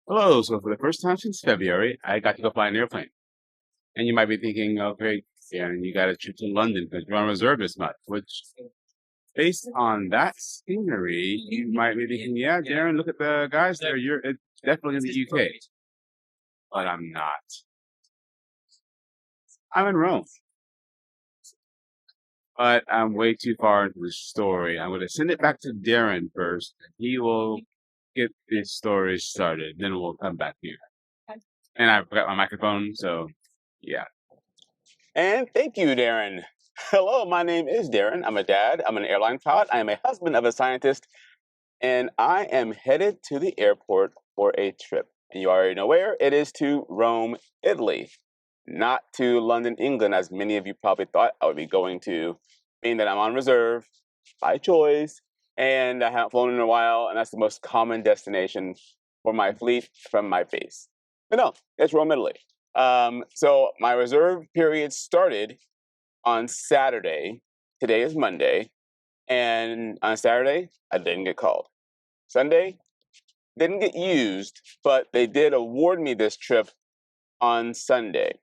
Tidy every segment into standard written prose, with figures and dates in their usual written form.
Hello. So for the first time since February, I got to go fly an airplane. And you might be thinking, okay, and you got a trip to London because you're on reserve this month, which based on that scenery, you might be thinking, yeah, Darren, look at the guys there. It's definitely in the UK. But I'm not. I'm in Rome. But I'm way too far into the story. I'm going to send it back to Darren first. He will get this story started. Then we'll come back here. And I forgot my microphone, so yeah. And thank you, Darren. Hello, my name is Darren. I'm a dad. I'm an airline pilot. I am a husband of a scientist. And I am headed to the airport for a trip. And you already know where. It is to Rome, Italy. Not to London, England, as many of you probably thought I would be going to, being that I'm on reserve by choice. And I haven't flown in a while. And that's the most common destination for my fleet from my base. But no, it's Rome, Italy. So my reserve period started on Saturday. Today is Monday. And on Saturday, I didn't get called. Sunday, didn't get used, but they did award me this trip on Sunday.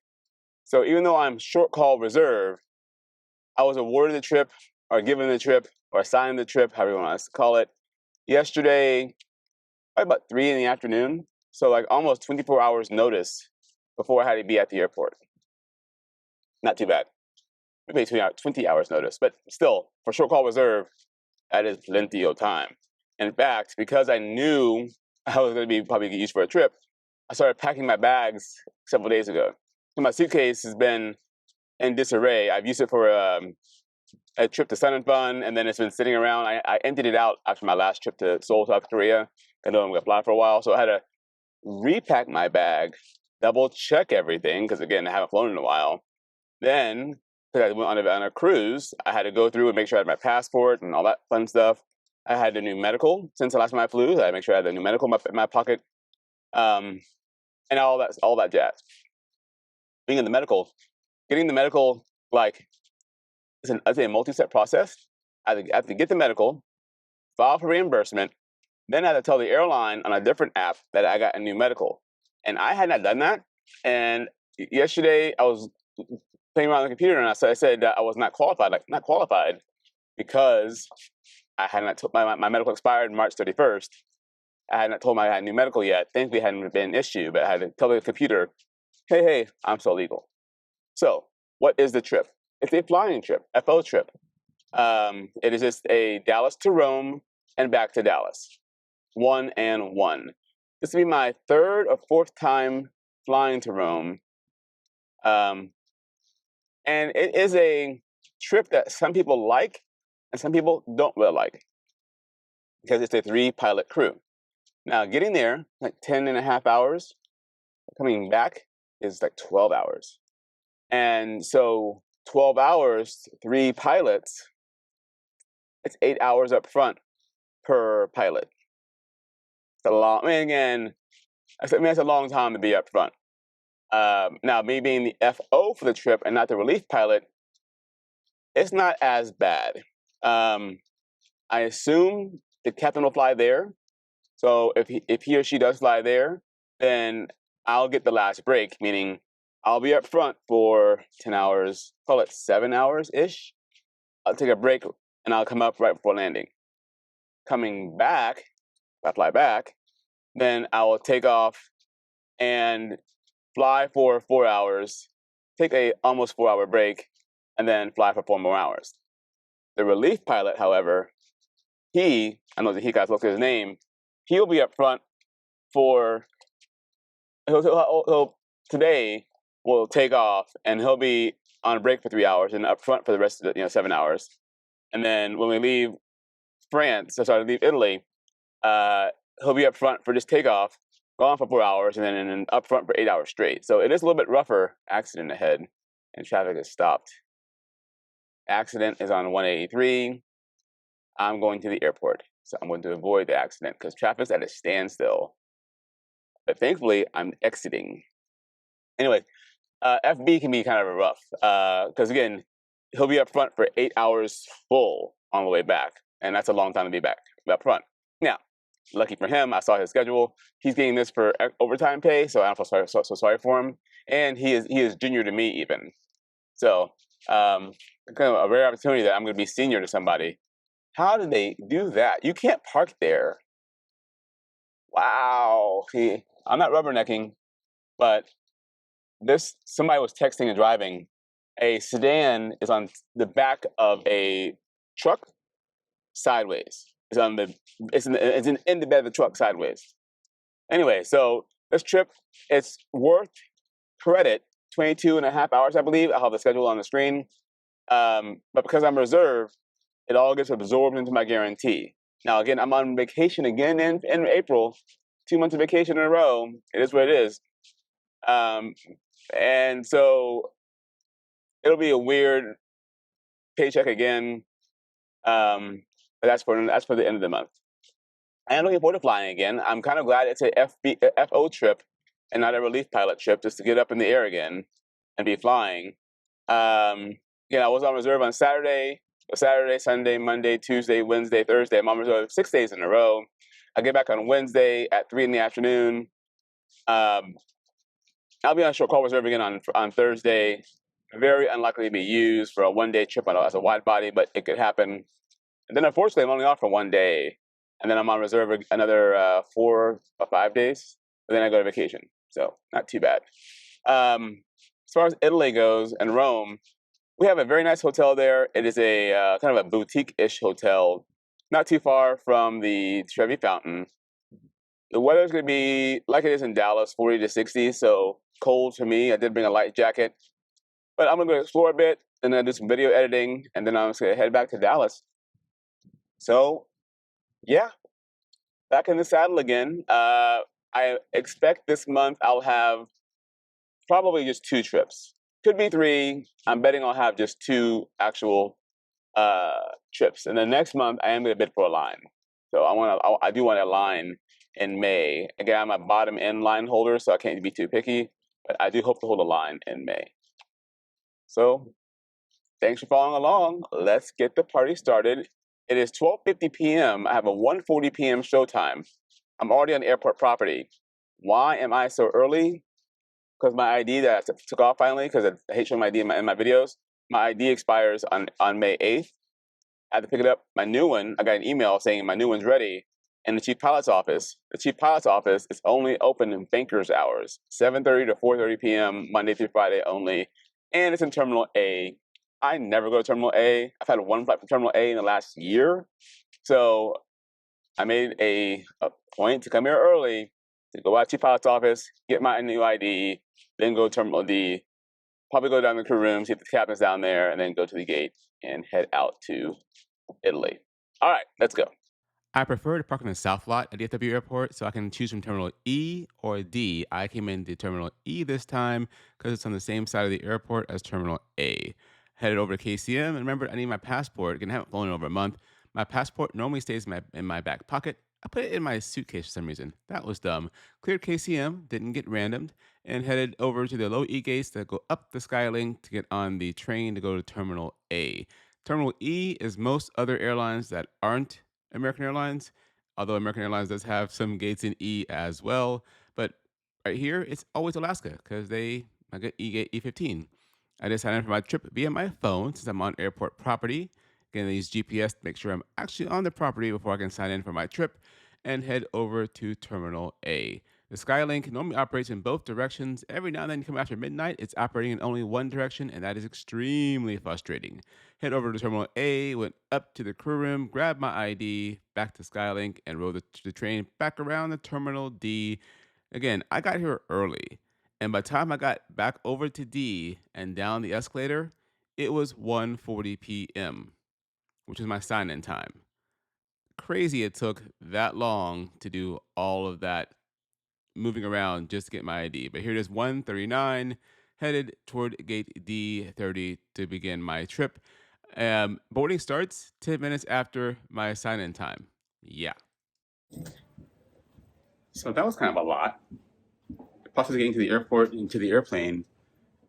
So even though I'm short call reserve, I was awarded the trip or given the trip or assigned the trip, however you want to call it, yesterday, probably about 3 in the afternoon. So like almost 24 hours notice before I had to be at the airport. Not too bad. Maybe 20 hours notice, but still, for short call reserve, that is plenty of time. In fact, because I knew I was going to be probably used for a trip, I started packing my bags several days ago. So my suitcase has been in disarray. I've used it for a trip to Sun and Fun, and then it's been sitting around. I emptied it out after my last trip to Seoul, South Korea. I know I'm going to fly for a while, so I had to repack my bag, double check everything, because again, I haven't flown in a while. Then, because I went on a cruise, I had to go through and make sure I had my passport and all that fun stuff. I had a new medical since the last time I flew. I had to make sure I had the new medical in my pocket, and all that jazz. Being in the medical, getting the medical, like, it's a multi-step process. I have to get the medical, file for reimbursement, then I had to tell the airline on a different app that I got a new medical. And I had not done that. And yesterday I was playing around on the computer and I said that I was not qualified, because I had not told my medical expired March 31st. I had not told them I had a new medical yet. Thankfully, it hadn't been issued, but I had to tell the computer, hey, I'm still legal. So what is the trip? It's a flying trip, FO trip. It is just a Dallas to Rome and back to Dallas. 1 and 1. This will be my 3rd or 4th time flying to Rome. And it is a trip that some people like and some people don't really like, because it's a 3-pilot crew. Now, getting there, like 10 and a half hours. Coming back is like 12 hours. And so 12 hours, 3 pilots, it's 8 hours up front per pilot. It's a long, that's a long time to be up front. Now, me being the FO for the trip and not the relief pilot, it's not as bad. I assume the captain will fly there. So if he or she does fly there, then I'll get the last break, meaning I'll be up front for 10 hours, call it 7 hours-ish. I'll take a break and I'll come up right before landing. Coming back, if I fly back, then I will take off and fly for 4 hours, take a almost 4-hour break, and then fly for 4 more hours. The relief pilot, however, I know that he guys look at his name, he'll be up front for, today we'll take off and he'll be on a break for 3 hours and up front for the rest of the 7 hours. And then when we leave leave Italy, he'll be up front for just takeoff, gone for 4 hours, and then up front for 8 hours straight. So it is a little bit rougher. Accident ahead, and traffic is stopped. Accident is on 183. I'm going to the airport, so I'm going to avoid the accident because traffic's at a standstill. But thankfully, I'm exiting. Anyway, FB can be kind of rough because again, he'll be up front for 8 hours full on the way back, and that's a long time to be back up front. Now, lucky for him, I saw his schedule. He's getting this for overtime pay, so I don't feel so sorry for him. And he is junior to me even. So kind of a rare opportunity that I'm going to be senior to somebody. How did they do that? You can't park there. Wow. See, I'm not rubbernecking, but somebody was texting and driving. A sedan is on the back of a truck sideways. It's in the bed of the truck sideways. Anyway, so this trip, it's worth credit, 22 and a half hours, I believe. I'll have the schedule on the screen. But because I'm reserved, it all gets absorbed into my guarantee. Now, again, I'm on vacation again in April, 2 months of vacation in a row. It is what it is. And so it'll be a weird paycheck again. But that's for the end of the month. I am looking forward to flying again. I'm kind of glad it's a FO trip and not a relief pilot trip, just to get up in the air again and be flying. Again, I was on reserve on Saturday, Sunday, Monday, Tuesday, Wednesday, Thursday. I'm on reserve 6 days in a row. I get back on Wednesday at 3 in the afternoon. I'll be on short call reserve again on Thursday. Very unlikely to be used for a one-day trip as a wide body, but it could happen. And then unfortunately, I'm only off for 1 day. And then I'm on reserve another 4 or 5 days. And then I go to vacation. So not too bad. As far as Italy goes and Rome, we have a very nice hotel there. It is a kind of a boutique-ish hotel, not too far from the Trevi Fountain. The weather's going to be like it is in Dallas, 40 to 60, so cold for me. I did bring a light jacket. But I'm going to go explore a bit, and then do some video editing, and then I'm just going to head back to Dallas. So, yeah, back in the saddle again. I expect this month I'll have probably just 2 trips. Could be 3. I'm betting I'll have just 2 actual trips. And then next month, I am going to bid for a line. So I do want a line in May. Again, I'm a bottom end line holder, so I can't be too picky. But I do hope to hold a line in May. So thanks for following along. Let's get the party started. It is 12:50 p.m. I have a 1:40 p.m. showtime. I'm already on airport property. Why am I so early? Because my ID that I took off finally, because I hate showing my ID in my videos. My ID expires on May 8th. I had to pick it up. My new one, I got an email saying my new one's ready. In the chief pilot's office. The chief pilot's office is only open in banker's hours, 7:30 to 4:30 p.m. Monday through Friday only, and it's in Terminal A. I never go to Terminal A. I've had 1 flight from Terminal A in the last year, so I made a point to come here early to go out to chief pilot's office, get my new ID, then go to Terminal D, probably go down to the crew room, see if the captain's down there, and then go to the gate and head out to Italy. All right, let's go. I prefer to park in the south lot at DFW Airport, so I can choose from Terminal E or D. I came into Terminal E this time because it's on the same side of the airport as Terminal A. Headed over to KCM, and remember, I need my passport. I haven't flown in over a month. My passport normally stays in my back pocket. I put it in my suitcase for some reason. That was dumb. Cleared KCM, didn't get randomed, and headed over to the low E gates that go up the Skylink to get on the train to go to Terminal A. Terminal E is most other airlines that aren't American Airlines, although American Airlines does have some gates in E as well. But right here, it's always Alaska because I get E gate E15. I just signed in for my trip via my phone since I'm on airport property. Again, I use GPS to make sure I'm actually on the property before I can sign in for my trip and head over to Terminal A. The Skylink normally operates in both directions. Every now and then, come after midnight, it's operating in only one direction, and that is extremely frustrating. Head over to Terminal A, went up to the crew room, grabbed my ID, back to Skylink, and rode the train back around to Terminal D. Again, I got here early, and by the time I got back over to D and down the escalator, it was 1:40 p.m., which is my sign-in time. Crazy it took that long to do all of that moving around just to get my ID. But here it is, 1:39, headed toward gate D30 to begin my trip. Boarding starts 10 minutes after my sign-in time. Yeah. So that was kind of a lot. The process of getting to the airport, into the airplane,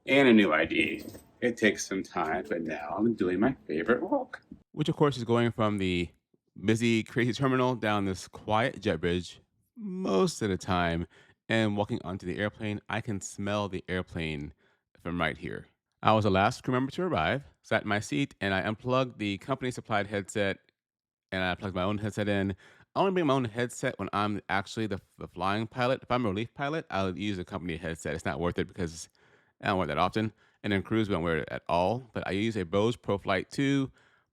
and a new ID. It takes some time, but now I'm doing my favorite walk. Which, of course, is going from the busy, crazy terminal down this quiet jet bridge most of the time. And walking onto the airplane, I can smell the airplane from right here. I was the last crew member to arrive, sat in my seat, and I unplugged the company supplied headset and I plugged my own headset in. I only bring my own headset when I'm actually the flying pilot. If I'm a relief pilot, I'll use a company headset. It's not worth it because I don't wear it that often. And then crews, we don't wear it at all. But I use a Bose ProFlight 2,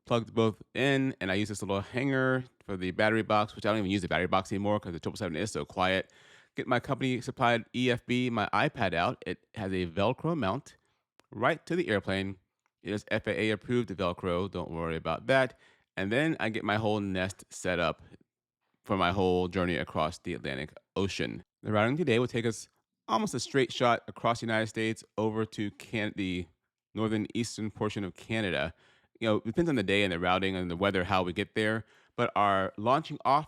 plugged both in, and I use this little hanger for the battery box, which I don't even use the battery box anymore because the 777 is so quiet. Get my company supplied EFB, my iPad out. It has a Velcro mount right to the airplane. It is FAA approved Velcro. Don't worry about that. And then I get my whole nest set up for my whole journey across the Atlantic Ocean. The routing today will take us almost a straight shot across the United States over to the northern eastern portion of Canada. It depends on the day and the routing and the weather how we get there. But our launching off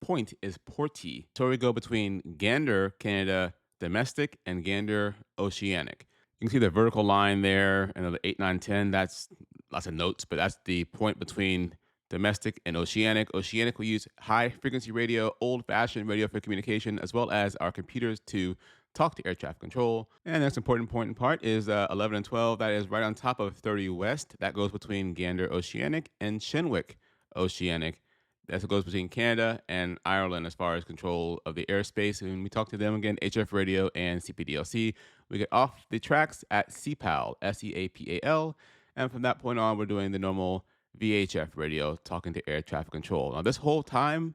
point is Porty. So we go between Gander, Canada, domestic, and Gander, oceanic. You can see the vertical line there, and the 8, 9, 10. That's lots of notes, but that's the point between domestic and oceanic. Oceanic, we use high frequency radio, old fashioned radio for communication, as well as our computers to talk to air traffic control. And the next important point and part is 11 and 12. That is right on top of 30 West. That goes between Gander Oceanic and Chinwick Oceanic. That's what goes between Canada and Ireland as far as control of the airspace. And we talk to them again, HF Radio and CPDLC. We get off the tracks at CPAL, SEAPAL. And from that point on, we're doing the normal VHF radio, talking to air traffic control. Now, this whole time,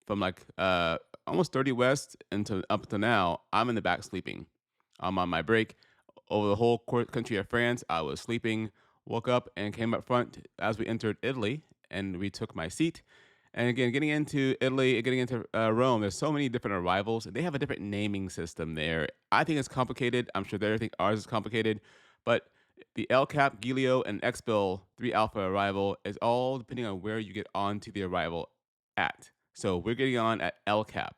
from almost 30 West until up to now, I'm in the back sleeping. I'm on my break. Over the whole country of France, I was sleeping, woke up, and came up front as we entered Italy, and we took my seat. And again, getting into Italy, getting into Rome, there's so many different arrivals. They have a different naming system there. I think it's complicated. I'm sure they think ours is complicated. But the LCAP, Giglio, and XBIL 3 Alpha arrival is all depending on where you get onto the arrival at. So we're getting on at LCAP,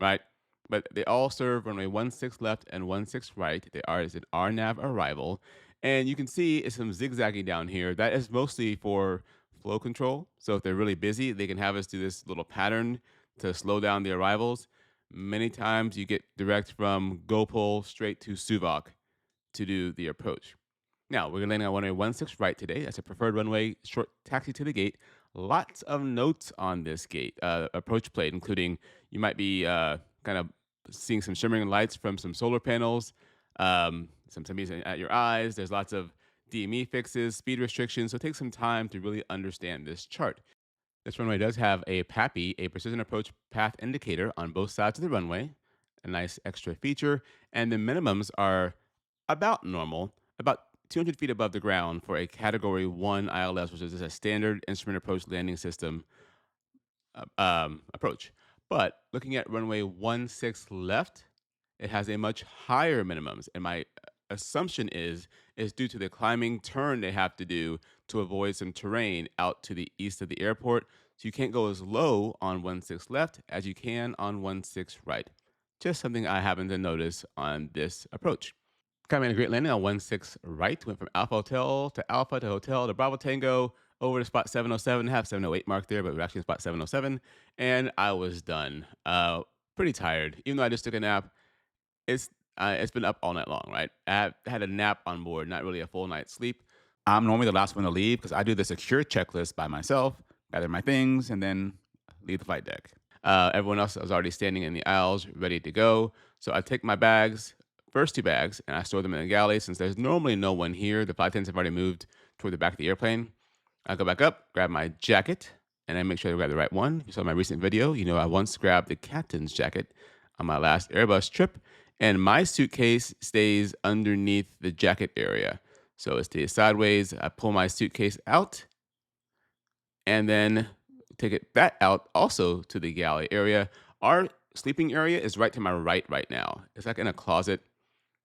right? But they all serve runway 16 left and 16 right. They are is an RNAV arrival. And you can see it's some zigzagging down here. That is mostly for flow control. So if they're really busy, they can have us do this little pattern to slow down the arrivals. Many times you get direct from Gopal straight to Suvok to do the approach. Now, we're landing on runway 16 right today. That's a preferred runway, short taxi to the gate. Lots of notes on this gate, approach plate, including you might be kind of seeing some shimmering lights from some solar panels, some at your eyes. There's lots of DME fixes, speed restrictions. So it takes some time to really understand this chart. This runway does have a PAPI, a precision approach path indicator, on both sides of the runway, a nice extra feature. And the minimums are about normal, about 200 feet above the ground for a Category 1 ILS, which is a standard instrument approach landing system approach. But looking at runway 16 left, it has a much higher minimums. And my assumption is due to the climbing turn they have to do to avoid some terrain out to the east of the airport. So you can't go as low on 16 left as you can on 16 right. Just something I happen to notice on this approach. Coming in a great landing on 16 right. Went from Alpha Hotel to Alpha to Hotel to Bravo Tango over to spot 707. Have 708 mark there, but we're actually in spot 707. And I was done. Pretty tired. Even though I just took a nap, it's been up all night long, right? I had a nap on board, not really a full night's sleep. I'm normally the last one to leave because I do the secure checklist by myself, gather my things, and then leave the flight deck. Everyone else was already standing in the aisles, ready to go. So I take my bags, first 2 bags, and I store them in the galley. Since there's normally no one here, the flight attendants have already moved toward the back of the airplane. I go back up, grab my jacket, and I make sure to grab the right one. If you saw my recent video, you know I once grabbed the captain's jacket on my last Airbus trip, and my suitcase stays underneath the jacket area. So it stays sideways. I pull my suitcase out, and then take that out also to the galley area. Our sleeping area is right to my right now. It's like in a closet.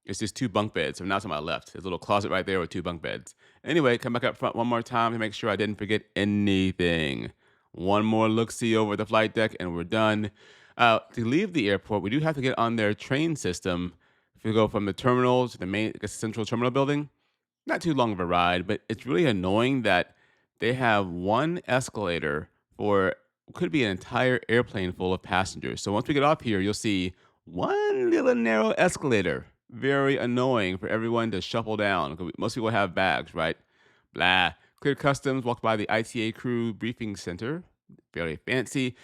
It's just 2 bunk beds. So now it's on my left. There's a little closet right there with 2 bunk beds. Anyway, come back up front one more time to make sure I didn't forget anything. One more look-see over the flight deck, and we're done. To leave the airport, we do have to get on their train system. If we go from the terminal to the main central terminal building, not too long of a ride, but it's really annoying that they have one escalator for could be an entire airplane full of passengers. So once we get off here, you'll see one little narrow escalator. Very annoying for everyone to shuffle down. 'Cause most people have bags, right? Blah. Clear customs, walk by the ITA crew briefing center. Very fancy.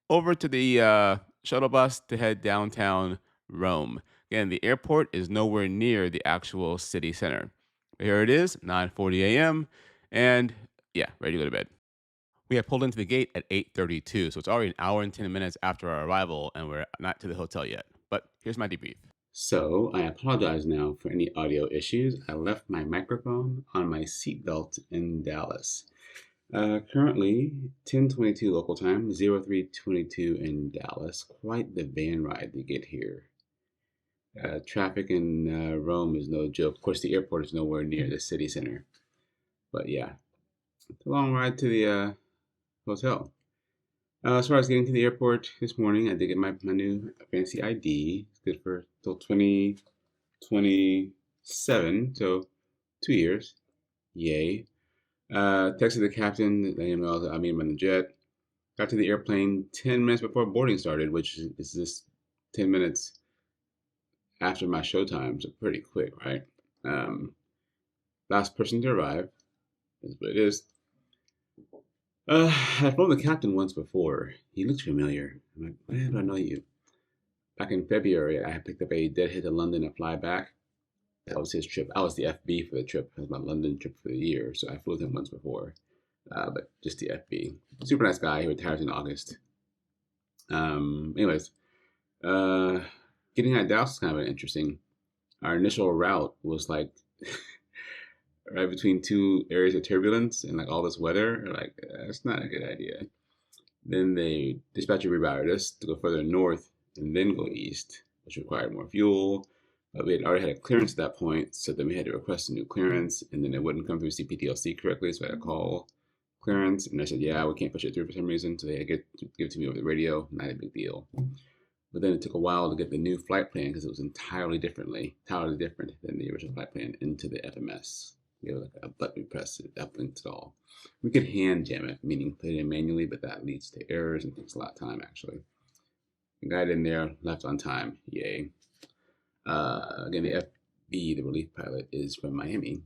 Over to the shuttle bus to head downtown Rome. Again, the airport is nowhere near the actual city center. But here it is, 9:40 a.m. And yeah, ready to go to bed. We have pulled into the gate at 8:32, so it's already an hour and 10 minutes after our arrival, and we're not to the hotel yet. But here's my debrief. So I apologize now for any audio issues. I left my microphone on my seatbelt in Dallas. Currently, 10:22 local time, 03:22 in Dallas. Quite the van ride to get here. Traffic in Rome is no joke. Of course, the airport is nowhere near the city center. But yeah, it's a long ride to the hotel. As far as getting to the airport this morning, I did get my new fancy ID. It's good for till 2027, so 2 years. Yay. Texted the captain, let him know I'll meet him on the jet. Got to the airplane 10 minutes before boarding started, which is just 10 minutes after my show time, so pretty quick, right? Last person to arrive is what it is. I've flown the captain once before. He looks familiar. I'm like, why do I know you? Back in February, I picked up a deadhead to London to fly back. That was his trip. I was the FB for the trip. It was my London trip for the year, so I flew with him once before. But just the FB. Super nice guy. He retires in August. Anyways, getting out of Dallas is kind of interesting. Our initial route was like right between two areas of turbulence and like all this weather. Like, that's not a good idea. Then the dispatcher rerouted us to go further north and then go east, which required more fuel. But we had already had a clearance at that point, so then we had to request a new clearance, and then it wouldn't come through CPTLC correctly, so I had to call clearance, and they said, yeah, we can't push it through for some reason, so they had to give it to me over the radio. Not a big deal. But then it took a while to get the new flight plan because it was entirely different than the original flight plan into the FMS. We have like a button we press, it uplinks it all. We could hand jam it, meaning put it in manually, but that leads to errors and takes a lot of time actually. The guy in there left on time, yay. Again, the FB, the relief pilot, is from Miami.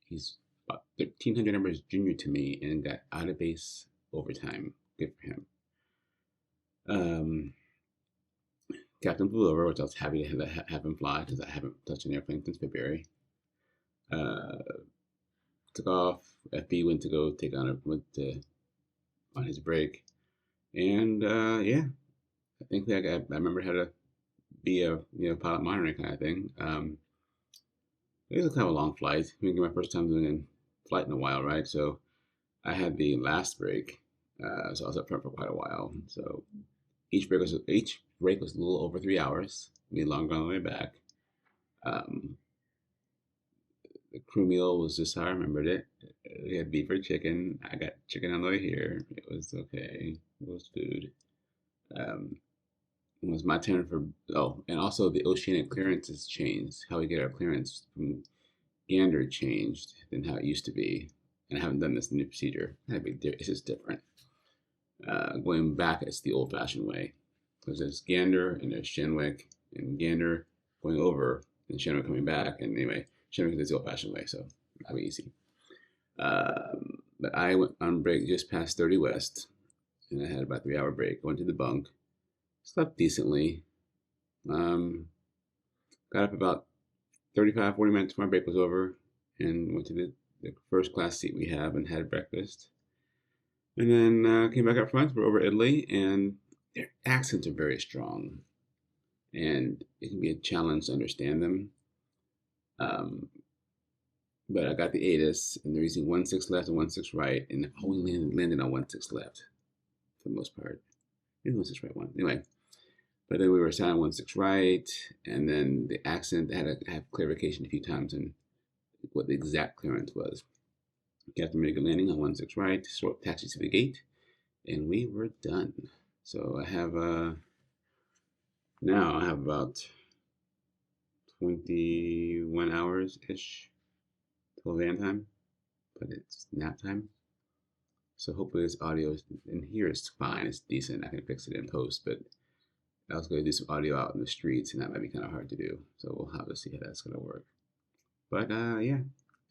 He's about 1,300 numbers junior to me and got out of base overtime. Good for him. Captain flew over, which I was happy to have him fly because I haven't touched an airplane since February. Took off. FB went to go take on on his break, and yeah, I think I remember how to be a pilot monitoring kind of thing. It was kind of a long flight. I mean, my first time doing a flight in a while, right? So I had the last break, so I was up front for quite a while. So each break was a little over 3 hours. We longer on the way back. The crew meal was just how I remembered it. We had beef or chicken. I got chicken on the way here. It was okay. It was food. It was my turn and also the oceanic clearances changed. How we get our clearance from Gander changed than how it used to be. And I haven't done this new procedure. It's just different. Going back, it's the old-fashioned way. Because there's Gander and there's Shenwick, and Gander going over and Shenwick coming back. And anyway, Shenwick is the old-fashioned way, so that'll be easy. But I went on break just past 30 West, and I had about a 3-hour break. Went to the bunk, slept decently. Got up about 35, 40 minutes before my break was over, and went to the first class seat we have and had breakfast. And then came back up front. We're over Italy, and their accents are very strong, and it can be a challenge to understand them. But I got the ATIS, and they're using 1-6 left and 1-6 right, and I only landed on 1-6 left for the most part. Maybe 1-6 right one. Anyway, but then we were assigned 1-6 right, and then the accent, I had to have clarification a few times on what the exact clearance was. Captain made a good landing on 1-6 right, short taxi to the gate, and we were done. So I have now I have about 21 hours ish till van time, but it's nap time. So hopefully this audio in here is fine. It's decent. I can fix it in post, but I was going to do some audio out in the streets, and that might be kind of hard to do. So we'll have to see how that's going to work. But yeah,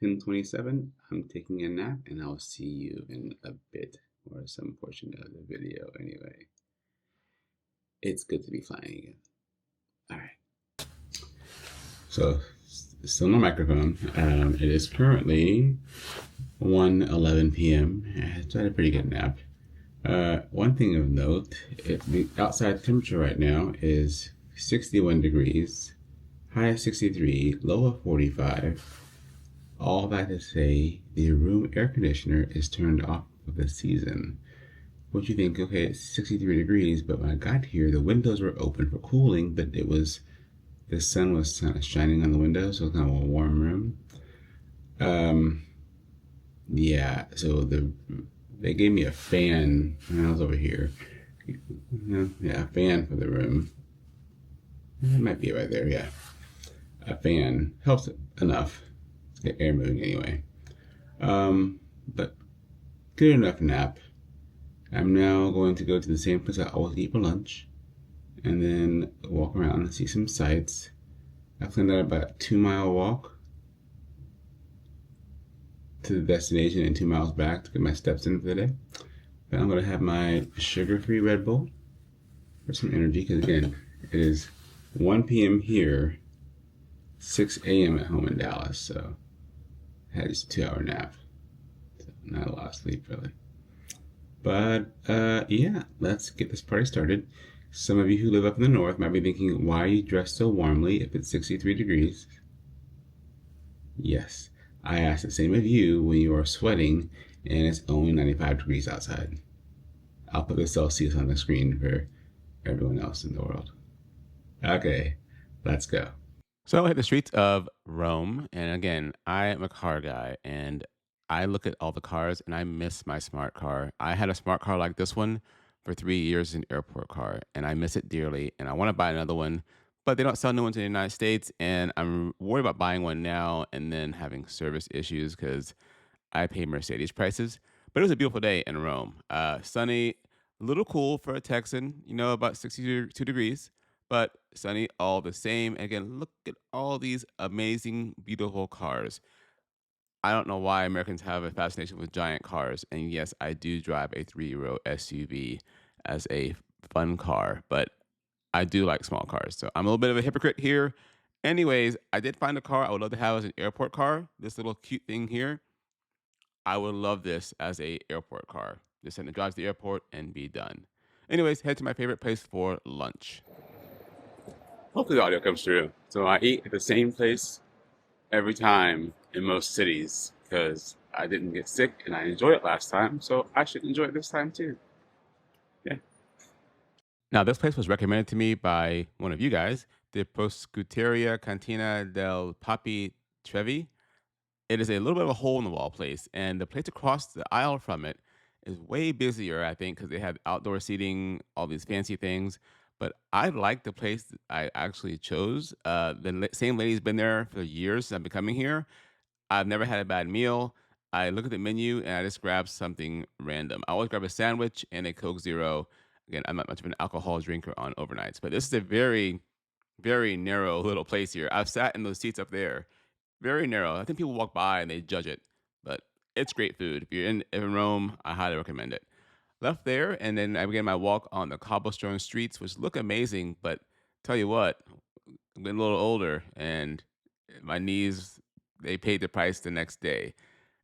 10:27. I'm taking a nap, and I'll see you in a bit, or some portion of the video anyway. It's good to be flying again. All right. So still no microphone. It is currently 1:11 p.m. I had a pretty good nap. One thing of note, the outside temperature right now is 61 degrees, high of 63, low of 45. All that to say, the room air conditioner is turned off for the season. What you think? Okay, it's 63 degrees, but when I got here, the windows were open for cooling, but the sun was kind of shining on the windows, so it's kind of a warm room. Yeah, so they gave me a fan when I was over here. Yeah, a fan for the room. It might be right there, yeah. A fan helps enough to get air moving anyway. But good enough nap. I'm now going to go to the same place I always eat for lunch, and then walk around and see some sights. I planned out about a 2-mile walk to the destination and 2 miles back to get my steps in for the day. But I'm going to have my sugar-free Red Bull for some energy, because again, it is 1 p.m. here, 6 a.m. at home in Dallas, so I had just a 2-hour nap. So not a lot of sleep, really. But yeah, let's get this party started. Some of you who live up in the north might be thinking, why are you dressed so warmly if it's 63 degrees? Yes, I ask the same of you when you are sweating and it's only 95 degrees outside. I'll put the Celsius on the screen for everyone else in the world. Okay, let's go. So I hit the streets of Rome, and again, I am a car guy, and I look at all the cars, and I miss my smart car. I had a smart car like this one for 3 years, an airport car, and I miss it dearly, and I want to buy another one, but they don't sell new ones in the United States, and I'm worried about buying one now and then having service issues because I pay Mercedes prices. But it was a beautiful day in Rome. Sunny, a little cool for a Texan, about 62 degrees, but sunny all the same. Again, look at all these amazing, beautiful cars. I don't know why Americans have a fascination with giant cars. And yes, I do drive a 3-row SUV as a fun car, but I do like small cars. So I'm a little bit of a hypocrite here. Anyways, I did find a car I would love to have as an airport car. This little cute thing here. I would love this as a airport car. Just send it drives to the airport and be done. Anyways, head to my favorite place for lunch. Hopefully the audio comes through. So I eat at the same place every time in most cities because I didn't get sick and I enjoyed it last time, so I should enjoy it this time too. Yeah. Now this place was recommended to me by one of you guys, the Prosciutteria Cantina del Papi Trevi. It is a little bit of a hole in the wall place, and the place across the aisle from it is way busier, I think, because they have outdoor seating, all these fancy things. But I like the place that I actually chose. The same lady's been there for years since I've been coming here. I've never had a bad meal. I look at the menu and I just grab something random. I always grab a sandwich and a Coke Zero. Again, I'm not much of an alcohol drinker on overnights, but this is a very, very narrow little place here. I've sat in those seats up there, very narrow. I think people walk by and they judge it, but it's great food. If you're in Rome, I highly recommend it. Left there, and then I began my walk on the cobblestone streets, which look amazing. But tell you what, I'm getting a little older, and my knees they paid the price the next day.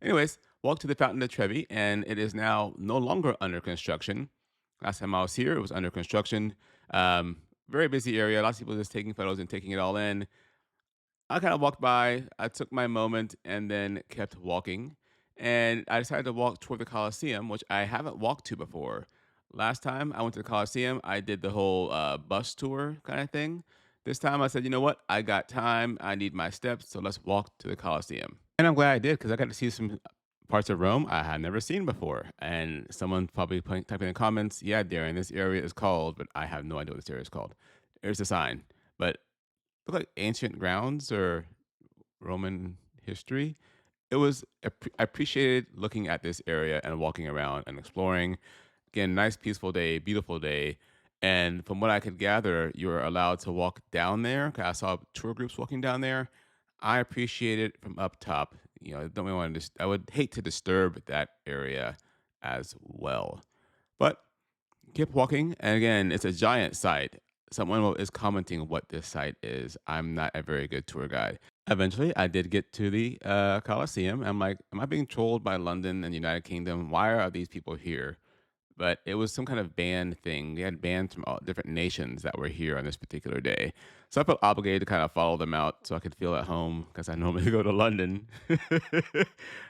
Anyways, walked to the Fountain of Trevi, and it is now no longer under construction. Last time I was here, it was under construction. Very busy area. Lots of people just taking photos and taking it all in. I kind of walked by, I took my moment, and then kept walking. And I decided to walk toward the Coliseum, which I haven't walked to before. Last time I went to the Coliseum, I did the whole bus tour kind of thing. This time I said, you know what? I got time. I need my steps. So let's walk to the Coliseum. And I'm glad I did because I got to see some parts of Rome I had never seen before. And someone probably typing in the comments, yeah, Darren, this area is called, but I have no idea what this area is called. There's a sign. But look like ancient grounds or Roman history. I appreciated looking at this area and walking around and exploring. Again, nice peaceful day, beautiful day. And from what I could gather, you were allowed to walk down there. 'Cause I saw tour groups walking down there. I appreciate it from up top. Don't really want to. I would hate to disturb that area as well. But keep walking, and again, it's a giant site. Someone is commenting what this site is. I'm not a very good tour guide. Eventually, I did get to the Coliseum. I'm like, am I being trolled by London and United Kingdom? Why are these people here? But it was some kind of band thing. They had bands from all different nations that were here on this particular day. So I felt obligated to kind of follow them out so I could feel at home because I normally go to London. A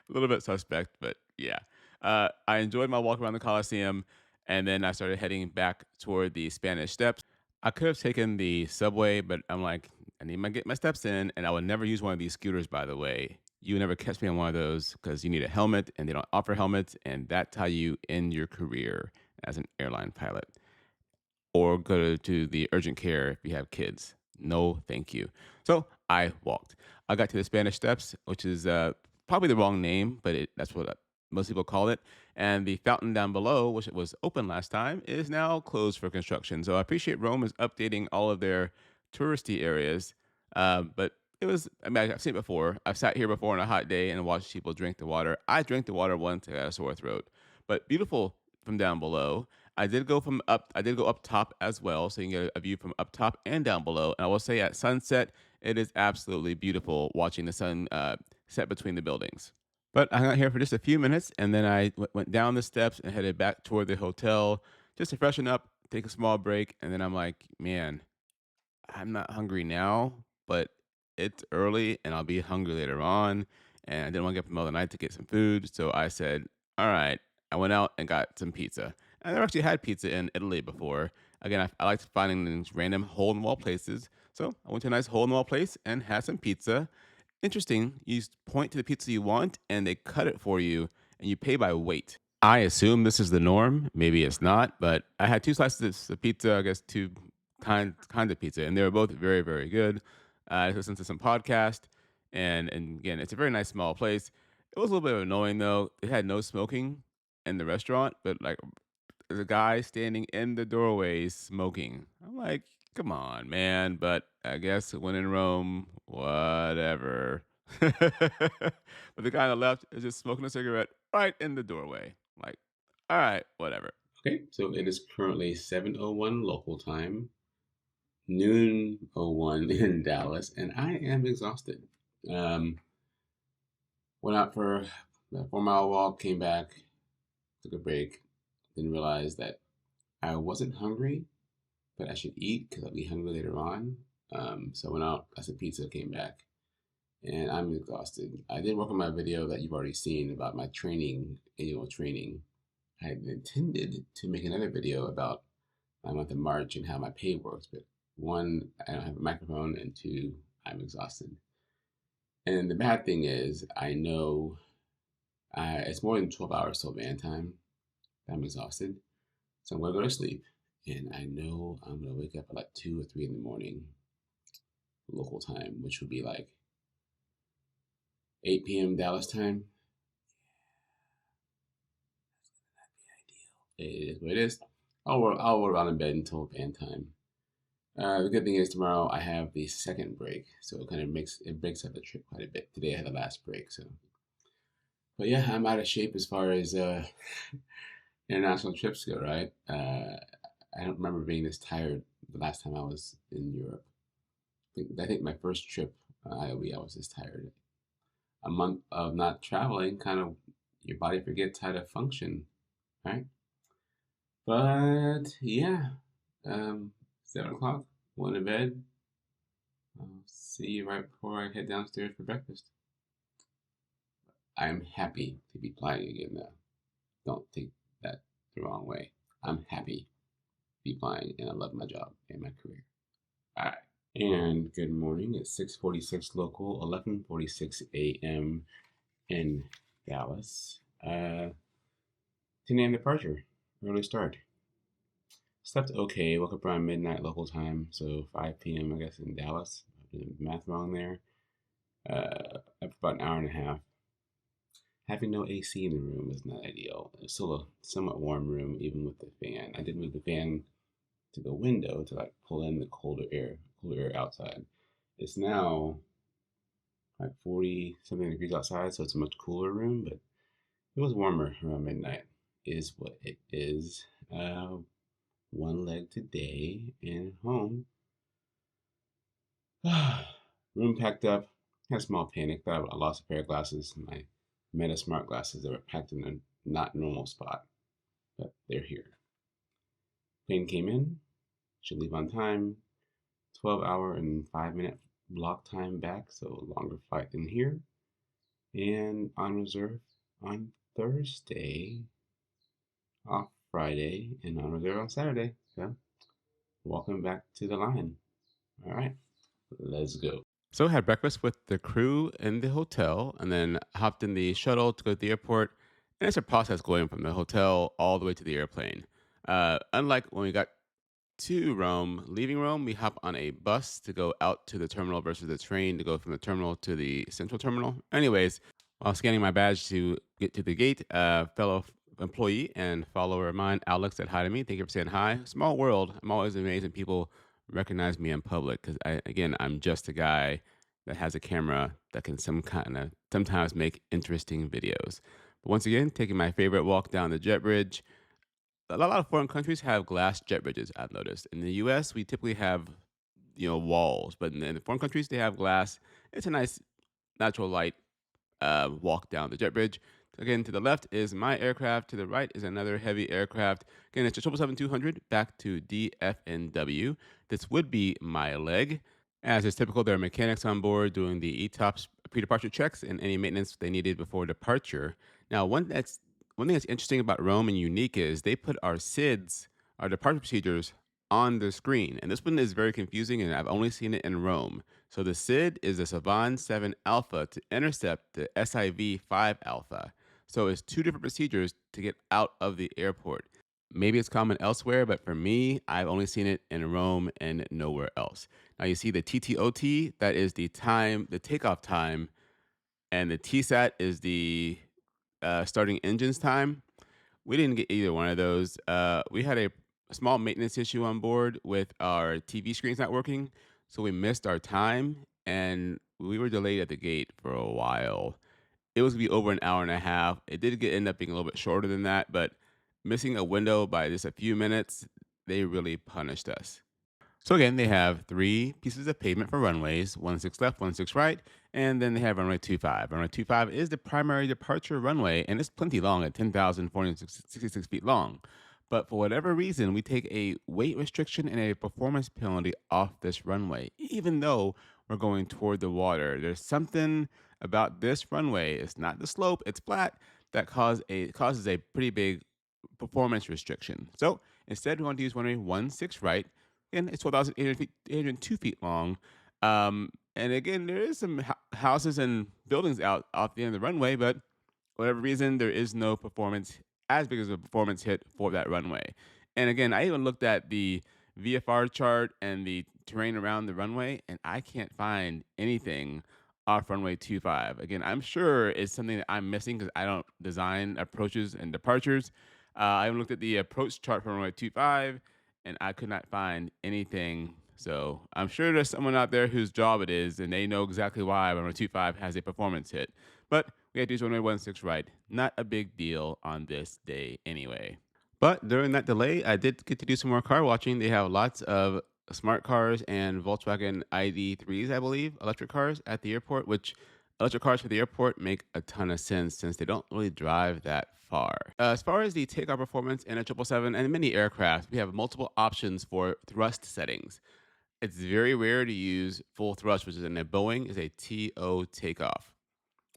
little bit suspect, but yeah. I enjoyed my walk around the Coliseum, and then I started heading back toward the Spanish Steps. I could have taken the subway, but I'm like, I need to get my steps in, and I would never use one of these scooters, by the way. You would never catch me on one of those because you need a helmet, and they don't offer helmets, and that's how you end your career as an airline pilot. Or go to the urgent care if you have kids. No, thank you. So I walked. I got to the Spanish Steps, which is probably the wrong name, but that's what most people call it. And the fountain down below, which was open last time, is now closed for construction. So I appreciate Rome is updating all of their touristy areas. But I mean, I've seen it before. I've sat here before on a hot day and watched people drink the water. I drank the water once, I got a sore throat. But beautiful from down below. I did go up top as well, so you can get a view from up top and down below. And I will say at sunset, it is absolutely beautiful watching the sun set between the buildings. But I hung out here for just a few minutes, and then I went down the steps and headed back toward the hotel just to freshen up, take a small break, and then I'm like, man, I'm not hungry now, but it's early and I'll be hungry later on. And I didn't want to get up in the middle of the night to get some food. So I said, all right. I went out and got some pizza. I never actually had pizza in Italy before. Again, I like finding these random hole in the wall places. So I went to a nice hole in the wall place and had some pizza. Interesting. You point to the pizza you want and they cut it for you and you pay by weight. I assume this is the norm. Maybe it's not, but I had two slices of pizza, I guess two kinds of pizza, and they were both very, very good. I listened to some podcast, and again, it's a very nice small place. It was a little bit annoying though. It had no smoking in the restaurant, but like there's a guy standing in the doorway smoking. I'm like, come on, man. But I guess when in Rome, whatever. But the guy on the left is just smoking a cigarette right in the doorway. Like, all right, whatever. Okay, so it is currently 7:01 local time, noon 01 in Dallas, and I am exhausted. Um, Went out for a 4 mile walk, came back, took a break, then realized that I wasn't hungry, but I should eat because I'll be hungry later on. So I went out, got some pizza, came back, and I'm exhausted. I did work on my video that you've already seen about my annual training. I had intended to make another video about my month of March and how my pay works, but one, I don't have a microphone, and two, I'm exhausted. And the bad thing is, I know it's more than 12 hours till van time. I'm exhausted. So I'm going to go to sleep. And I know I'm going to wake up at like 2 or 3 in the morning, local time, which would be like 8 p.m. Dallas time. It is what it is. I'll roll around in bed until van time. The good thing is tomorrow I have the second break, so it kind of breaks up the trip quite a bit. Today I had the last break, so. But yeah, I'm out of shape as far as international trips go, right? I don't remember being this tired the last time I was in Europe. I think my first trip, IOE, I was this tired. A month of not traveling, kind of your body forgets how to function, right? But yeah, 7 o'clock, going to bed. I'll see you right before I head downstairs for breakfast. I'm happy to be flying again now. Don't take that the wrong way. I'm happy to be flying and I love my job and my career. All right. And good morning. It's 6:46 local, 11:46 a.m. in Dallas. 10 a.m. departure. Early start. Slept okay. Woke up around midnight local time, so 5 p.m. I guess in Dallas. I did the math wrong there. Up about an hour and a half. Having no AC in the room is not ideal. It's still a somewhat warm room, even with the fan. I did move the fan to the window to like pull in the cooler air outside. It's now like 40 something degrees outside, so it's a much cooler room, but it was warmer around midnight, is what it is. One leg today and home. Room packed up. Had a small panic. Thought I lost a pair of glasses, my Meta Smart glasses that were packed in a not normal spot, but they're here. Plane came in, should leave on time. 12-hour and 5-minute block time back, so longer flight than here. And on reserve on Thursday, off Friday, and on reserve on Saturday. So, welcome back to the line. All right, let's go. So I had breakfast with the crew in the hotel and then hopped in the shuttle to go to the airport. And it's a process going from the hotel all the way to the airplane. Unlike when we got to Rome, leaving Rome, we hop on a bus to go out to the terminal versus the train to go from the terminal to the central terminal. Anyways, while scanning my badge to get to the gate, fellow employee and follower of mine, Alex, said hi to me. Thank you for saying hi. Small world. I'm always amazed when people recognize me in public because, again, I'm just a guy that has a camera that can sometimes make interesting videos. But once again, taking my favorite walk down the jet bridge. A lot of foreign countries have glass jet bridges, I've noticed. In the US, we typically have, walls, but in the foreign countries, they have glass. It's a nice natural light walk down the jet bridge. Again, to the left is my aircraft. To the right is another heavy aircraft. Again, it's a 777-200 back to DFNW. This would be my leg. As is typical, there are mechanics on board doing the ETOPS pre-departure checks and any maintenance they needed before departure. Now, one thing that's interesting about Rome and unique is they put our SIDS, our departure procedures, on the screen. And this one is very confusing, and I've only seen it in Rome. So the SID is the Savan 7 Alpha to intercept the SIV 5 Alpha. So it's two different procedures to get out of the airport. Maybe it's common elsewhere, but for me, I've only seen it in Rome and nowhere else. Now you see the TTOT, that is the time, the takeoff time, and the TSAT is the starting engines time. We didn't get either one of those. We had a small maintenance issue on board with our TV screens not working, so we missed our time and we were delayed at the gate for a while. It was gonna be over an hour and a half. It did end up being a little bit shorter than that, but missing a window by just a few minutes, they really punished us. So again, they have three pieces of pavement for runways, 16 left, 16 right, and then they have runway 25. Runway 25 is the primary departure runway, and it's plenty long at 10,466 feet long. But for whatever reason, we take a weight restriction and a performance penalty off this runway, even though we're going toward the water. There's something about this runway, it's not the slope, it's flat, that causes a pretty big performance restriction. So instead, we want to use runway 16 right, and it's 12,800 feet, 802 feet long. And again, there is some houses and buildings out off the end of the runway, but for whatever reason, there is no performance as big as a performance hit for that runway. And again, I even looked at the VFR chart and the terrain around the runway, and I can't find anything off runway 25. Again, I'm sure it's something that I'm missing because I don't design approaches and departures. I even looked at the approach chart for runway 25 and I could not find anything. So I'm sure there's someone out there whose job it is, and they know exactly why runway 25 has a performance hit. But we had to use runway 16 right. Not a big deal on this day anyway. But during that delay, I did get to do some more car watching. They have lots of smart cars and Volkswagen ID3s, I believe, electric cars at the airport, which electric cars for the airport make a ton of sense since they don't really drive that far. As far as the takeoff performance in a 777 and many aircraft, we have multiple options for thrust settings. It's very rare to use full thrust, which is in a Boeing, is a TO takeoff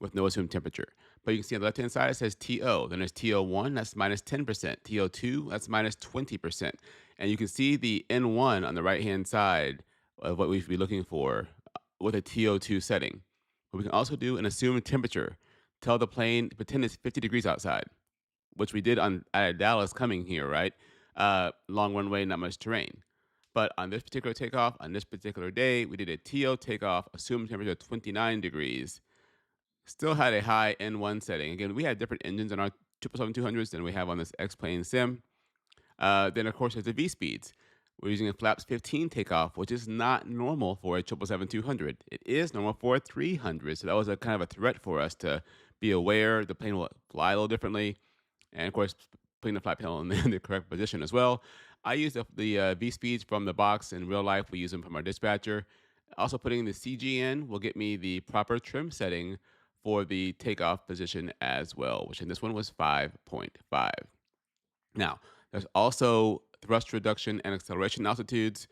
with no assumed temperature. But you can see on the left-hand side, it says TO. Then there's TO1, that's minus 10%. TO2, that's minus 20%. And you can see the N1 on the right-hand side of what we should be looking for with a TO2 setting. But we can also do an assumed temperature. Tell the plane, pretend it's 50 degrees outside, which we did on at Dallas coming here, right? Long runway, not much terrain. But on this particular takeoff, on this particular day, we did a TO takeoff, assumed temperature of 29 degrees. Still had a high N1 setting. Again, we had different engines on our 777-200s than we have on this X-Plane sim. Then, of course, there's the V speeds. We're using a flaps 15 takeoff, which is not normal for a 777-200. It is normal for a 300. So that was a kind of a threat for us to be aware the plane will fly a little differently. And of course, putting the flight panel in the correct position as well. I use the V speeds from the box. In real life, we use them from our dispatcher. Also, putting the CG in will get me the proper trim setting for the takeoff position as well, which in this one was 5.5. Now, there's also thrust reduction and acceleration altitudes.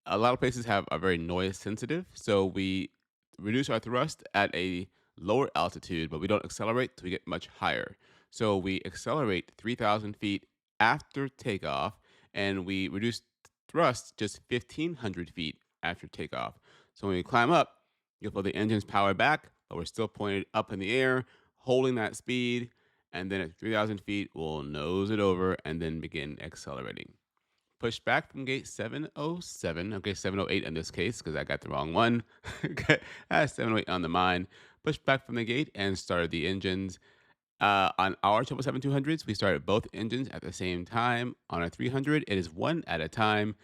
A lot of places are very noise sensitive, so we reduce our thrust at a lower altitude, but we don't accelerate till we get much higher. So we accelerate 3,000 feet after takeoff, and we reduce thrust just 1,500 feet after takeoff. So when we climb up, you'll feel the engine's power back, but we're still pointed up in the air, holding that speed, and then at 3,000 feet, we'll nose it over and then begin accelerating. Push back from gate 707. Okay, 708 in this case because I got the wrong one. Okay, I had 708 on the mine. Push back from the gate and started the engines. On our 777-200s, we started both engines at the same time. On a 300, it is one at a time.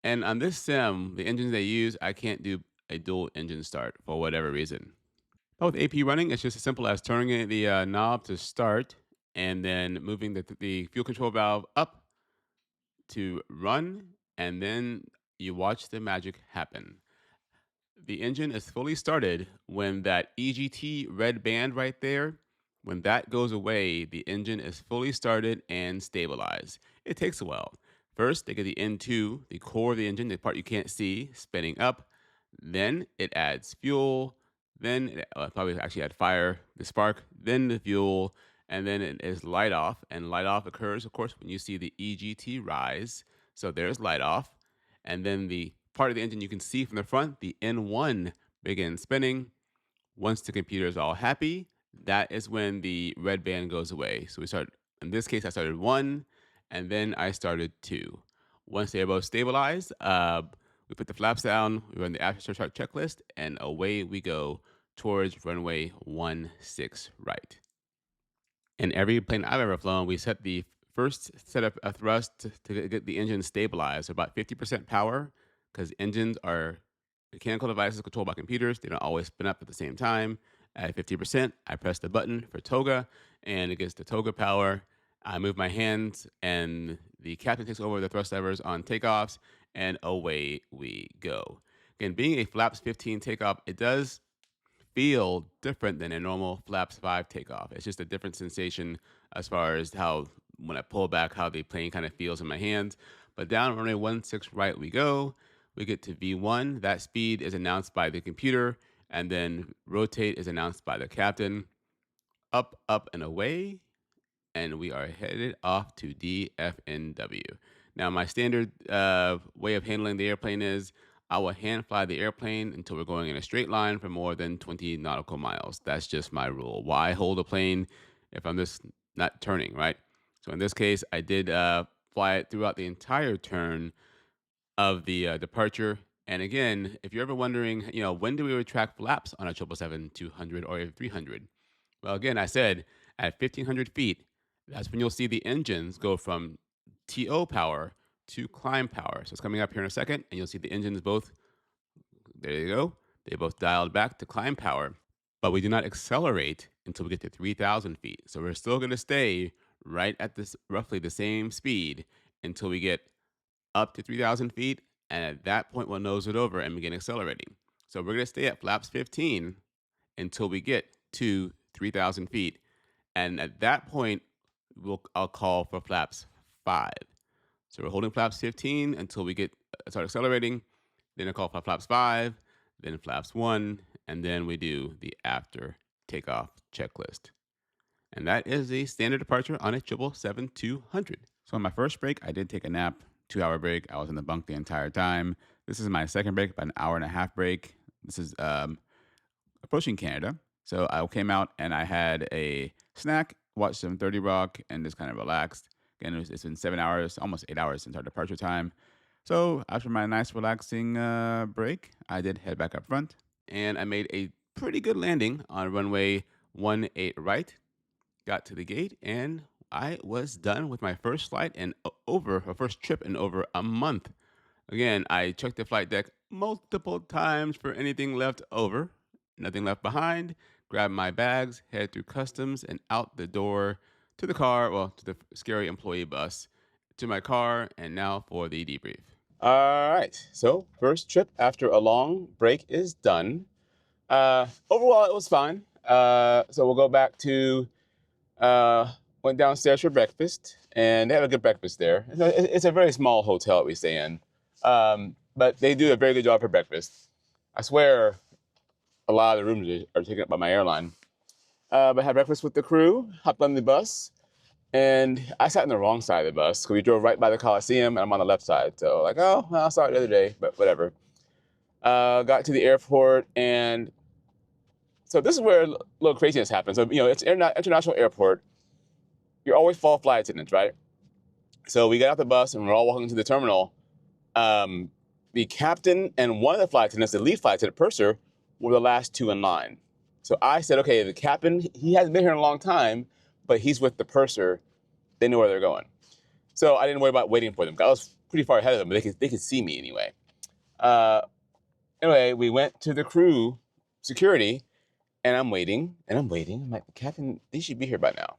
And on this sim, the engines they use, I can't do a dual engine start for whatever reason. With AP running, it's just as simple as turning the knob to start and then moving the fuel control valve up to run, and then you watch the magic happen. The engine is fully started when that EGT red band right there, when that goes away, the engine is fully started and stabilized. It takes a while. First, they get the N2, the core of the engine, the part you can't see, spinning up. Then it adds fuel. Then it probably actually add fire, the spark, then the fuel, and then it is light off. And light off occurs, of course, when you see the EGT rise. So there's light off. And then the part of the engine you can see from the front, the N1 begins spinning. Once the computer is all happy, that is when the red band goes away. So we start, in this case, I started one, and then I started two. Once they're both stabilized, we put the flaps down, we run the after start checklist, and away we go towards runway 16 right. In every plane I've ever flown, we set the first set of a thrust to get the engine stabilized, so about 50% power, because engines are mechanical devices controlled by computers. They don't always spin up at the same time. At 50%, I press the button for toga, and it gets the toga power. I move my hands, and the captain takes over the thrust levers on takeoffs, and away we go. Again, being a flaps 15 takeoff, it does feel different than a normal flaps 5 takeoff. It's just a different sensation as far as how, when I pull back, how the plane kind of feels in my hands. But down runway 16 right we go. We get to V1. That speed is announced by the computer, and then rotate is announced by the captain. Up, up, and away, and we are headed off to DFNW. Now, my standard way of handling the airplane is I will hand fly the airplane until we're going in a straight line for more than 20 nautical miles. That's just my rule. Why hold a plane if I'm just not turning, right? So in this case, I did fly it throughout the entire turn of the departure. And again, if you're ever wondering, when do we retract flaps on a 777-200 or a 300? Well, again, I said at 1,500 feet, that's when you'll see the engines go from TO power to climb power. So it's coming up here in a second, and you'll see the engines both, there you go, they both dialed back to climb power. But we do not accelerate until we get to 3,000 feet. So we're still going to stay right at this roughly the same speed until we get up to 3,000 feet. And at that point, we'll nose it over and begin accelerating. So we're going to stay at flaps 15 until we get to 3,000 feet. And at that point, I'll call for flaps 5. So we're holding flaps 15 until we start accelerating. Then I call for flaps 5, then flaps 1, and then we do the after takeoff checklist. And that is the standard departure on a 777-200. So on my first break, I did take a nap, 2-hour break. I was in the bunk the entire time. This is my second break, about an hour and a half break. This is approaching Canada. So I came out and I had a snack, watched some 30 Rock, and just kind of relaxed. Again, it's been 7 hours, almost 8 hours since our departure time. So after my nice relaxing break, I did head back up front, and I made a pretty good landing on runway 18 right. Got to the gate, and I was done with my first flight and first trip in over a month. Again, I checked the flight deck multiple times for anything left over. Nothing left behind. Grabbed my bags, head through customs, and out the door to the car, well, to the scary employee bus, to my car, and now for the debrief. All right. So first trip after a long break is done. Overall, it was fine. So we'll go back to went downstairs for breakfast, and they have a good breakfast there. It's a very small hotel that we stay in, but they do a very good job for breakfast. I swear, a lot of the rooms are taken up by my airline. But had breakfast with the crew, hopped on the bus, and I sat on the wrong side of the bus because we drove right by the Coliseum, and I'm on the left side. So like, oh, well, I saw it the other day, but whatever. Got to the airport, and so this is where a little craziness happens. So, it's an international airport. You're always full of flight attendants, right? So we got off the bus, and we're all walking to the terminal. The captain and one of the flight attendants, the lead flight attendant, purser, were the last two in line. So I said, okay, the captain, he hasn't been here in a long time, but he's with the purser. They know where they're going. So I didn't worry about waiting for them. I was pretty far ahead of them, but they could see me anyway. Anyway, we went to the crew security, and I'm waiting. I'm like, Captain, they should be here by now.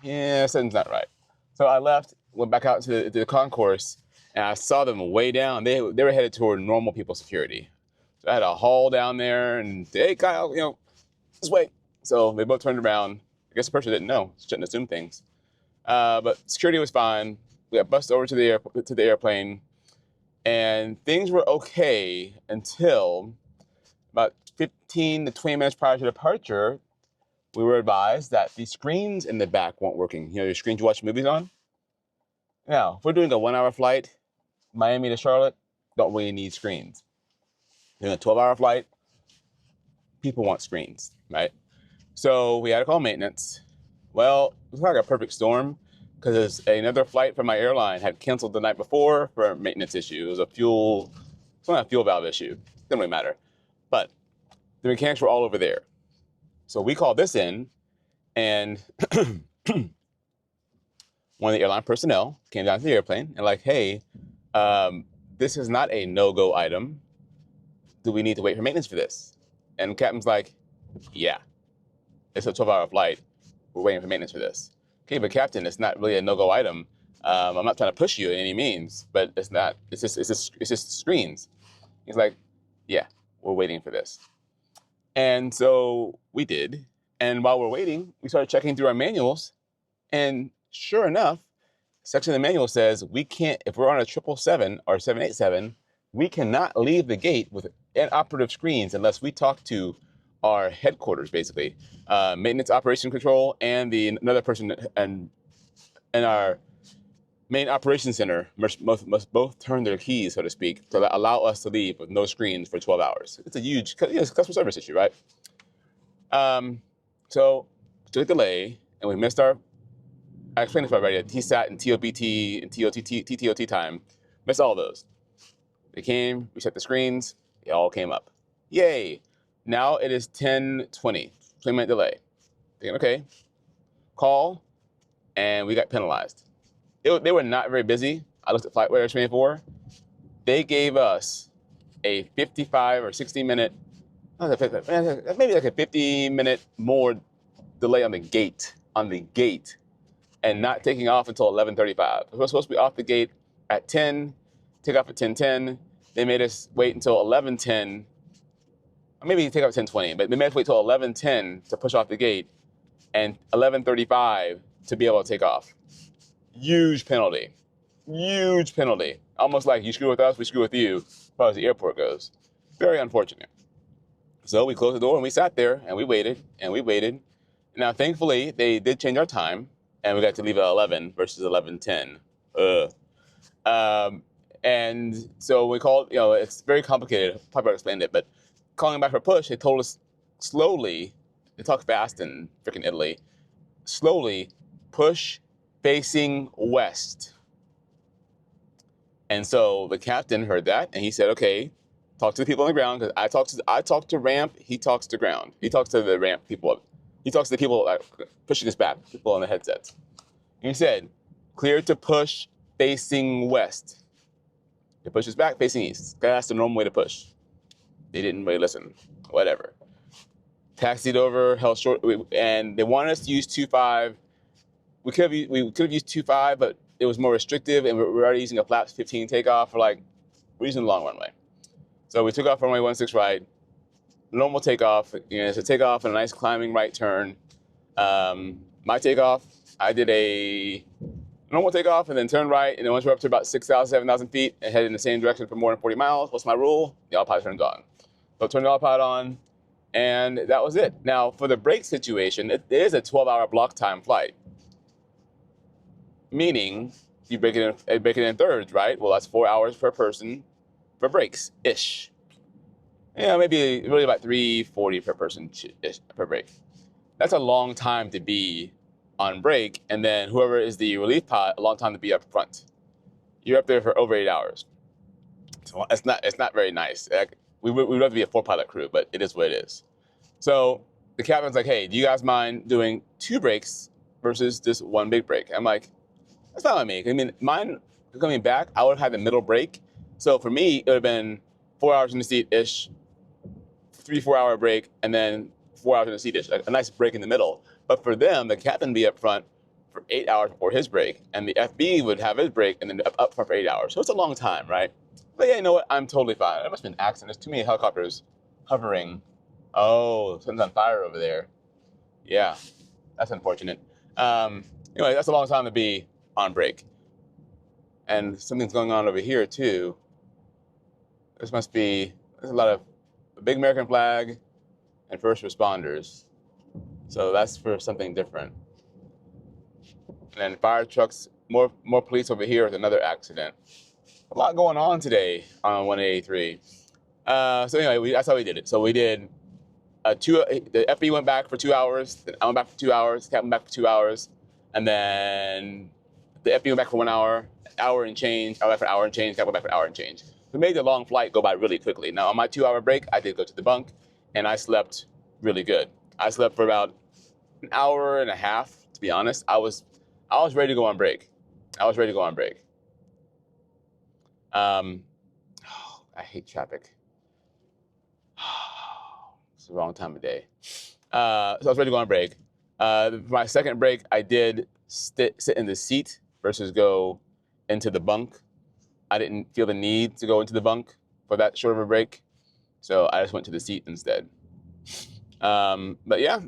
Yeah, something's not right. So I left, went back out to the concourse, and I saw them way down. They were headed toward normal people security. So I had a haul down there, and hey, Kyle, this way. So they both turned around. I guess the person didn't know. Shouldn't assume things. But security was fine. We got bussed over to the airplane, and things were okay until about 15 to 20 minutes prior to departure. We were advised that the screens in the back weren't working. Your screens you watch movies on? Now, if we're doing a 1-hour flight, Miami to Charlotte, don't really need screens. Doing a 12-hour flight, people want screens, right? So we had to call maintenance. Well, it was like a perfect storm because another flight from my airline had canceled the night before for a maintenance issue. It was not a fuel valve issue. Didn't really matter. But the mechanics were all over there. So we called this in, and one of the airline personnel came down to the airplane and like, hey, this is not a no-go item. Do we need to wait for maintenance for this? And the captain's like, yeah, it's a 12-hour flight. We're waiting for maintenance for this. Okay, but Captain, it's not really a no-go item. I'm not trying to push you in any means, but it's not. It's just screens. He's like, yeah, we're waiting for this. And so we did. And while we're waiting, we started checking through our manuals. And sure enough, section of the manual says we can't, if we're on a 777 or 787, we cannot leave the gate with inoperative screens unless we talk to our headquarters, basically, maintenance operation control, and another person and our main operations center must both turn their keys, so to speak, to allow us to leave with no screens for 12 hours. It's a huge it's a customer service issue, right? So took a delay, and we missed I explained this already, TSAT and TOBT and TTOT time. Missed all of those. They came, we set the screens, they all came up. Yay! Now it is 10:20, 20-minute delay. Thinking, okay, call, and we got penalized. They were not very busy. I looked at FlightWare 24. They gave us a 55 or 60-minute, maybe like a 50-minute more delay on the gate, and not taking off until 11:35. We were supposed to be off the gate at 10, take off at 10:10. They made us wait until 11:10, or maybe take off at 10:20, but they made us wait till 11:10 to push off the gate, and 11:35 to be able to take off. Huge penalty. Almost like you screw with us, we screw with you, as far as the airport goes. Very unfortunate. So we closed the door and we sat there and we waited. Now, thankfully, they did change our time, and we got to leave at 11 versus 11:10. And so we called, it's very complicated. Probably explained it, but calling back for push, they told us slowly, they talk fast in freaking Italy, slowly push facing west. And so the captain heard that, and he said, okay, Talk to the people on the ground, because I talk to ramp, he talks to ground. He talks to the ramp people. He talks to the people pushing us back, people on the headsets. And he said, clear to push facing west. They push us back facing east. That's the normal way to push. They didn't really listen. Whatever. Taxied over, held short, and they wanted us to use 2.5. We could have used 2.5, but it was more restrictive, and we're already using a flaps 15 takeoff for like, we're using the long runway. So we took off runway 16 right, normal takeoff. It's a takeoff and a nice climbing right turn. My takeoff, I did a normal takeoff and then turn right, and then once we're up to about 6,000, 7,000 feet and head in the same direction for more than 40 miles, what's my rule? The autopilot turns on. So turn the autopilot on, and that was it. Now, for the brake situation, it is a 12-hour block time flight, meaning you break it in thirds, right? Well, that's 4 hours per person for breaks-ish. Yeah, maybe really about 340 per person per break. That's a long time to be on break, and then whoever is the relief pilot, a long time to be up front. You're up there for over 8 hours. So it's not very nice. We would love to be a 4-pilot crew, but it is what it is. So the captain's like, hey, do you guys mind doing 2 breaks versus this 1 big break? I'm like, that's not on me. I mean, mine coming back, I would have had the middle break. So for me, it would have been 4 hours in the seat-ish, 3-4 hour break, and then 4 hours in the seat-ish, a nice break in the middle. But for them, the captain would be up front for 8 hours before his break, and the FB would have his break and then up front for 8 hours. So it's a long time, right? But yeah, you know what? I'm totally fine. There must have been an accident. There's too many helicopters hovering. Oh, something's on fire over there. Yeah, that's unfortunate. Anyway, that's a long time to be on break. And something's going on over here too. There's a lot of a big American flag and first responders. So that's for something different. And then fire trucks, more police over here with another accident. A lot going on today on 183. So anyway, that's how we did it. So we did the FB went back for 2 hours, then I went back for 2 hours, Captain back for 2 hours, and then the FB went back for 1 hour, hour and change, I went back for an hour and change, Captain went back for an hour and change. We made the long flight go by really quickly. Now on my 2 hour break, I did go to the bunk, and I slept really good. I slept for about an hour and a half, to be honest. I was ready to go on break. I hate traffic. It's the wrong time of day. So I was ready to go on break. For my second break, I did sit in the seat versus go into the bunk. I didn't feel the need to go into the bunk for that short of a break, so I just went to the seat instead. But yeah,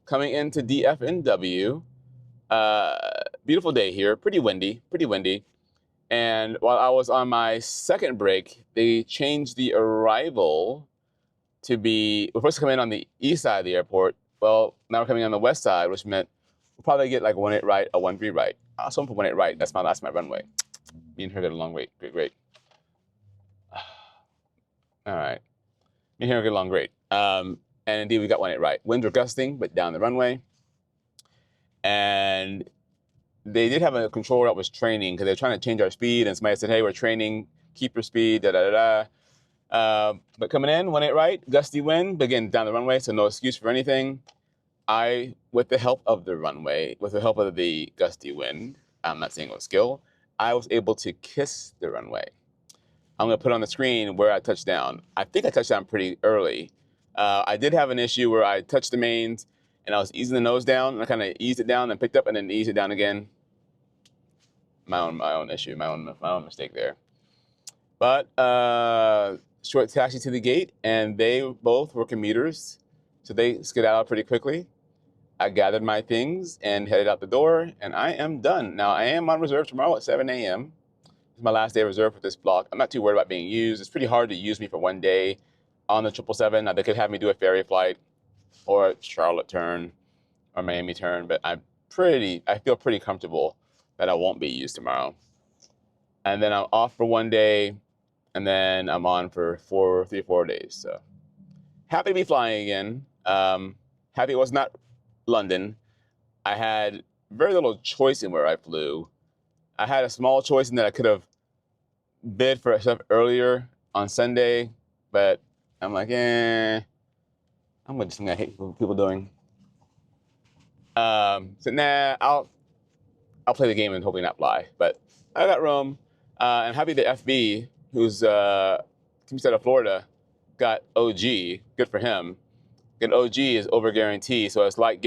coming into DFNW, beautiful day here, pretty windy. And while I was on my second break, they changed the arrival to be, we're supposed to come in on the east side of the airport. Well, now we're coming on the west side, which meant we'll probably get like 18 right or 13 right. So I'm for 18 right. That's my runway. Me and her get along great. All right. Me and her get along great. And indeed, we got 18 right. Winds were gusting, but down the runway. And they did have a controller that was training because they were trying to change our speed, and somebody said, hey, we're training, keep your speed, But coming in, 18 right, gusty wind, but again, down the runway, so no excuse for anything. With the help of the runway, with the help of the gusty wind, I'm not saying it was skill, I was able to kiss the runway. I'm going to put on the screen where I touched down. I think I touched down pretty early. I did have an issue where I touched the mains, and I was easing the nose down, and I kind of eased it down, and picked up, and then eased it down again. My own issue, my own mistake there. But short taxi to the gate, and they both were commuters, so they skedaddled pretty quickly. I gathered my things and headed out the door, and I am done. Now, I am on reserve tomorrow at 7 a.m. It's my last day of reserve for this block. I'm not too worried about being used. It's pretty hard to use me for one day on the 777. Now, they could have me do a ferry flight or a Charlotte turn or Miami turn, but I feel pretty comfortable that I won't be used tomorrow. And then I'm off for one day, and then I'm on for 4 days. So happy to be flying again. Happy it was not London. I had very little choice in where I flew. I had a small choice in that I could have bid for stuff earlier on Sunday, but I'm like, I'm just gonna hate people doing. So nah, I'll play the game and hopefully not fly. But I got room, and happy the FB, who's team out of Florida, got OG. Good for him. And OG is over guarantee, so it's like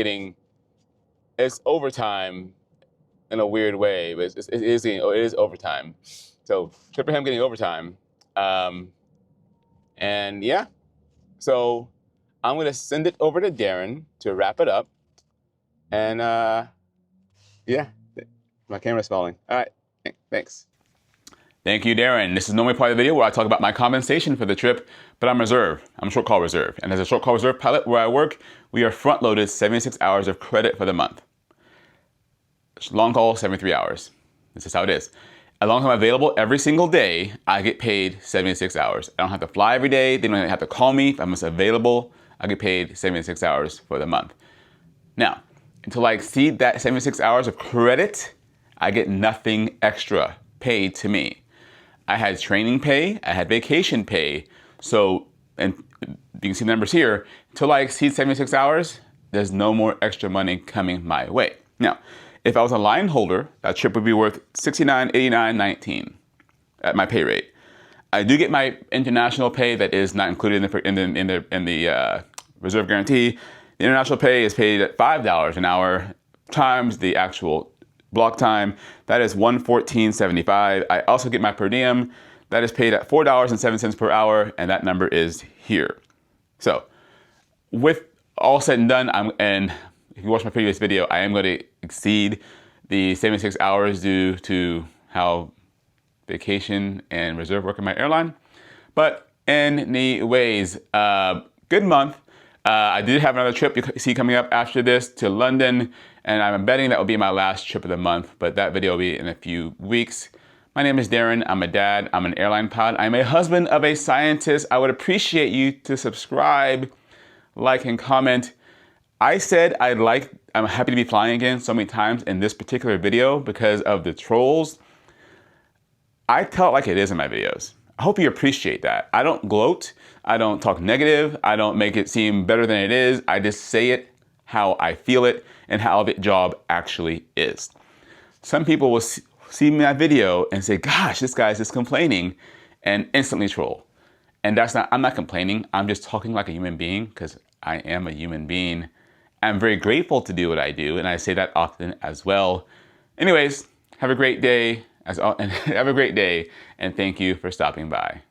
it's overtime in a weird way, but it is overtime. So good for him getting overtime. And yeah, so I'm gonna send it over to Darren to wrap it up. And yeah, my camera's falling. All right, thanks. Thank you, Darren. This is normally part of the video where I talk about my compensation for the trip, but I'm reserve. I'm short call reserve. And as a short call reserve pilot where I work, we are front loaded 76 hours of credit for the month. Long call, 73 hours. This is how it is. As long as I'm available every single day, I get paid 76 hours. I don't have to fly every day. They don't have to call me. If I'm just available, I get paid 76 hours for the month. Now, until I exceed that 76 hours of credit, I get nothing extra paid to me. I had training pay, I had vacation pay. So, and you can see the numbers here, until I exceed 76 hours, there's no more extra money coming my way. Now, if I was a line holder, that trip would be worth $69, $89, $19 at my pay rate. I do get my international pay that is not included in the reserve guarantee. The international pay is paid at $5 an hour times the actual block time. That is $114.75. I also get my per diem. That is paid at $4.07 per hour, and that number is here. So, with all said and done, and if you watch my previous video, I am going to exceed the 76 hours due to how vacation and reserve work in my airline. But anyways, good month. I did have another trip you see coming up after this to London, and I'm betting that will be my last trip of the month, but that video will be in a few weeks. My name is Darren. I'm a dad. I'm an airline pilot. I'm a husband of a scientist. I would appreciate you to subscribe, like, and comment. I said I'm happy to be flying again so many times in this particular video because of the trolls. I tell it like it is in my videos. I hope you appreciate that. I don't gloat. I don't talk negative. I don't make it seem better than it is. I just say it how I feel it and how the job actually is. Some people will see my video and say, gosh, this guy's just complaining, and instantly troll. And I'm not complaining. I'm just talking like a human being because I am a human being. I'm very grateful to do what I do, and I say that often as well. Anyways, have a great day, and thank you for stopping by.